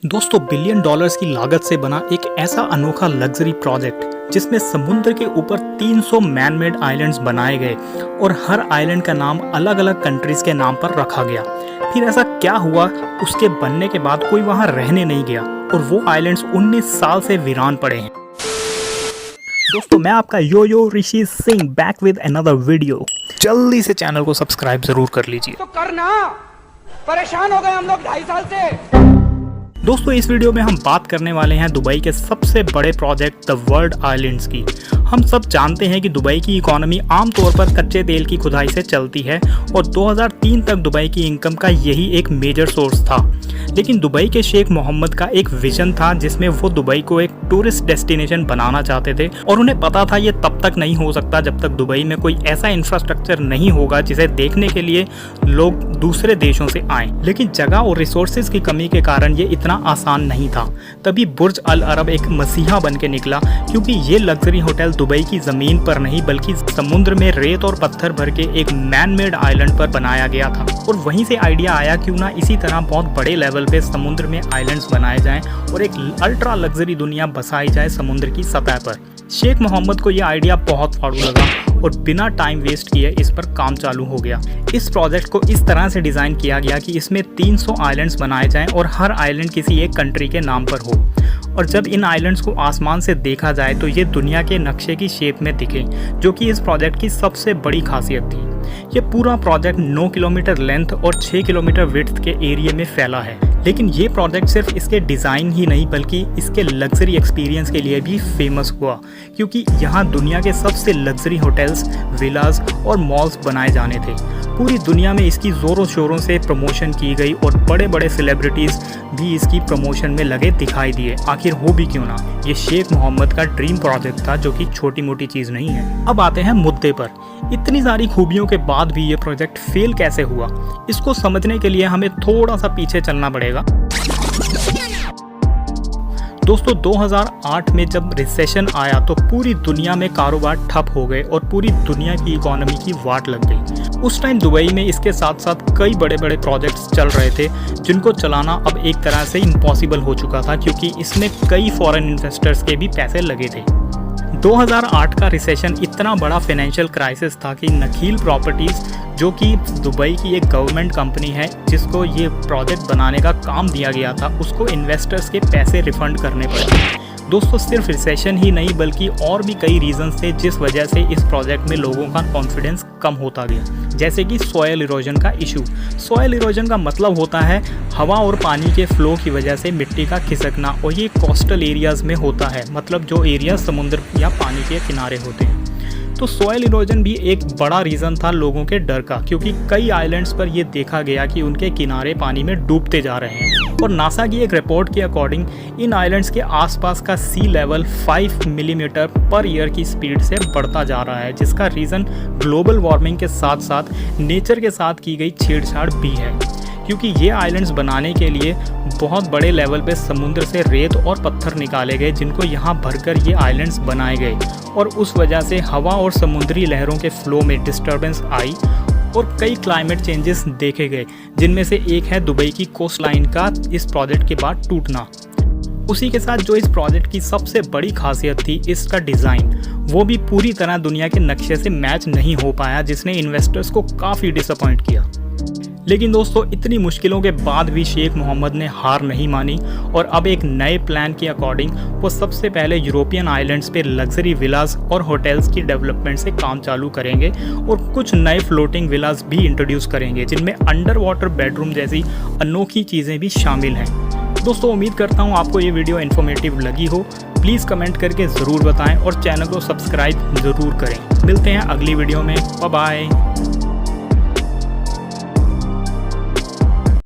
दोस्तों billion dollars की लागत से बना एक ऐसा अनोखा लग्जरी प्रोजेक्ट जिसमें समुद्र के ऊपर 300 मैन मेड आइलैंड्स बनाए गए और हर आइलैंड का नाम अलग अलग कंट्रीज के नाम पर रखा गया। फिर ऐसा क्या हुआ, उसके बनने के बाद कोई वहां रहने नहीं गया और वो आइलैंड्स 19 साल से वीरान पड़े हैं। दोस्तों मैं आपका yo Rishi Singh back with another video. जल्दी से चैनल को सब्सक्राइब जरूर कर लीजिए। तो करना, परेशान हो गए हम लोग 2.5 साल से। दोस्तों इस वीडियो में हम बात करने वाले हैं दुबई के सबसे बड़े प्रोजेक्ट द वर्ल्ड आइलैंड्स की। हम सब जानते हैं कि दुबई की इकोनॉमी आमतौर पर कच्चे तेल की खुदाई से चलती है और 2003 तक दुबई की इनकम का यही एक मेजर सोर्स था। लेकिन दुबई के शेख मोहम्मद का एक विजन था जिसमें वो दुबई को एक टूरिस्ट डेस्टिनेशन बनाना चाहते थे और उन्हें पता था ये तब तक नहीं हो सकता जब तक दुबई में कोई ऐसा इंफ्रास्ट्रक्चर नहीं होगा जिसे देखने के लिए लोग दूसरे देशों से आएं। लेकिन जगह और रिसोर्सेज की कमी के कारण ये इतना आसान नहीं था। तभी बुर्ज अल अरब एक मसीहा बन के निकला, क्योंकि ये लग्जरी होटल दुबई की जमीन पर नहीं बल्कि समुद्र में रेत और पत्थर भर के एक मैन मेड आइलैंड पर बनाया गया था। और वहीं से आइडिया आया क्यों ना इसी तरह बहुत बड़े लेवल पे समुद्र में आइलैंड्स बनाए जाएं और एक अल्ट्रा लग्जरी दुनिया बसाई जाए समुद्र की सतह पर। शेख मोहम्मद को यह आइडिया बहुत फाड़ू लगा और बिना टाइम वेस्ट किए इस पर काम चालू हो गया। इस प्रोजेक्ट को इस तरह से डिज़ाइन किया गया कि इसमें 300 आइलैंड्स बनाए जाएं और हर आइलैंड किसी एक कंट्री के नाम पर हो। और जब इन आइलैंड्स को आसमान से देखा जाए तो ये दुनिया के नक्शे की शेप में दिखे, जो कि इस प्रोजेक्ट की सबसे बड़ी खासियत थी। ये पूरा प्रोजेक्ट 9 किलोमीटर लेंथ और 6 किलोमीटर विड्थ के एरिया में फैला है। लेकिन ये प्रोजेक्ट सिर्फ इसके डिज़ाइन ही नहीं बल्कि इसके लग्जरी एक्सपीरियंस के लिए भी फेमस हुआ, क्योंकि यहाँ दुनिया के सबसे लग्जरी होटल्स, विलास और मॉल्स बनाए जाने थे। पूरी दुनिया में इसकी ज़ोरों शोरों से प्रमोशन की गई और बड़े बड़े सेलिब्रिटीज़ भी इसकी प्रमोशन में लगे दिखाई दिए। आखिर हो भी क्यों ना, ये शेख मोहम्मद का ड्रीम प्रोजेक्ट था, जो कि छोटी मोटी चीज़ नहीं है। अब आते हैं मुद्दे पर। इतनी सारी खूबियों के बाद भी ये प्रोजेक्ट फेल कैसे हुआ, इसको समझने के लिए हमें थोड़ा सा पीछे चलना पड़ेगा। दोस्तों 2008 में जब रिसेशन आया तो पूरी दुनिया में कारोबार ठप हो गए और पूरी दुनिया की इकोनॉमी की वाट लग गई। उस टाइम दुबई में इसके साथ साथ कई बड़े बड़े प्रोजेक्ट्स चल रहे थे जिनको चलाना अब एक तरह से इम्पॉसिबल हो चुका था, क्योंकि इसमें कई फॉरेन इन्वेस्टर्स के भी पैसे लगे थे। 2008 का रिसेशन इतना बड़ा फाइनेंशियल क्राइसिस था कि नखील प्रॉपर्टीज़, जो कि दुबई की एक गवर्नमेंट कंपनी है जिसको ये प्रोजेक्ट बनाने का काम दिया गया था, उसको इन्वेस्टर्स के पैसे रिफंड करने पड़े। दोस्तों सिर्फ रिसेशन ही नहीं बल्कि और भी कई रीजंस थे जिस वजह से इस प्रोजेक्ट में लोगों का कॉन्फिडेंस कम होता गया, जैसे कि सॉयल इरोजन का इशू। सॉयल इरोजन का मतलब होता है हवा और पानी के फ्लो की वजह से मिट्टी का खिसकना, और ये कोस्टल एरियाज़ में होता है, मतलब जो एरिया समुद्र या पानी के किनारे होते हैं। तो सॉयल इरोजन भी एक बड़ा रीज़न था लोगों के डर का, क्योंकि कई आइलैंड्स पर यह देखा गया कि उनके किनारे पानी में डूबते जा रहे हैं। और नासा की एक रिपोर्ट के अकॉर्डिंग इन आइलैंड्स के आसपास का सी लेवल 5 मिलीमीटर पर ईयर की स्पीड से बढ़ता जा रहा है, जिसका रीज़न ग्लोबल वार्मिंग के साथ साथ नेचर के साथ की गई छेड़छाड़ भी है। क्योंकि ये आइलैंड्स बनाने के लिए बहुत बड़े लेवल पे समुद्र से रेत और पत्थर निकाले गए, जिनको यहाँ भरकर ये आइलैंड्स बनाए गए, और उस वजह से हवा और समुद्री लहरों के फ्लो में डिस्टर्बेंस आई और कई क्लाइमेट चेंजेस देखे गए, जिनमें से एक है दुबई की कोस्ट लाइन का इस प्रोजेक्ट के बाद टूटना। उसी के साथ जो इस प्रोजेक्ट की सबसे बड़ी खासियत थी, इसका डिज़ाइन, वो भी पूरी तरह दुनिया के नक्शे से मैच नहीं हो पाया, जिसने इन्वेस्टर्स को काफ़ी डिसअपॉइंट किया। लेकिन दोस्तों इतनी मुश्किलों के बाद भी शेख मोहम्मद ने हार नहीं मानी और अब एक नए प्लान के अकॉर्डिंग वो सबसे पहले यूरोपियन आइलैंड्स पे लग्जरी विलास और होटल्स की डेवलपमेंट से काम चालू करेंगे और कुछ नए फ्लोटिंग विलास भी इंट्रोड्यूस करेंगे, जिनमें अंडर वाटर बेडरूम जैसी अनोखी चीज़ें भी शामिल हैं। दोस्तों उम्मीद करता हूँ आपको ये वीडियो इन्फॉर्मेटिव लगी हो। प्लीज़ कमेंट करके ज़रूर बताएं और चैनल को सब्सक्राइब ज़रूर करें। मिलते हैं अगली वीडियो में। Bye bye.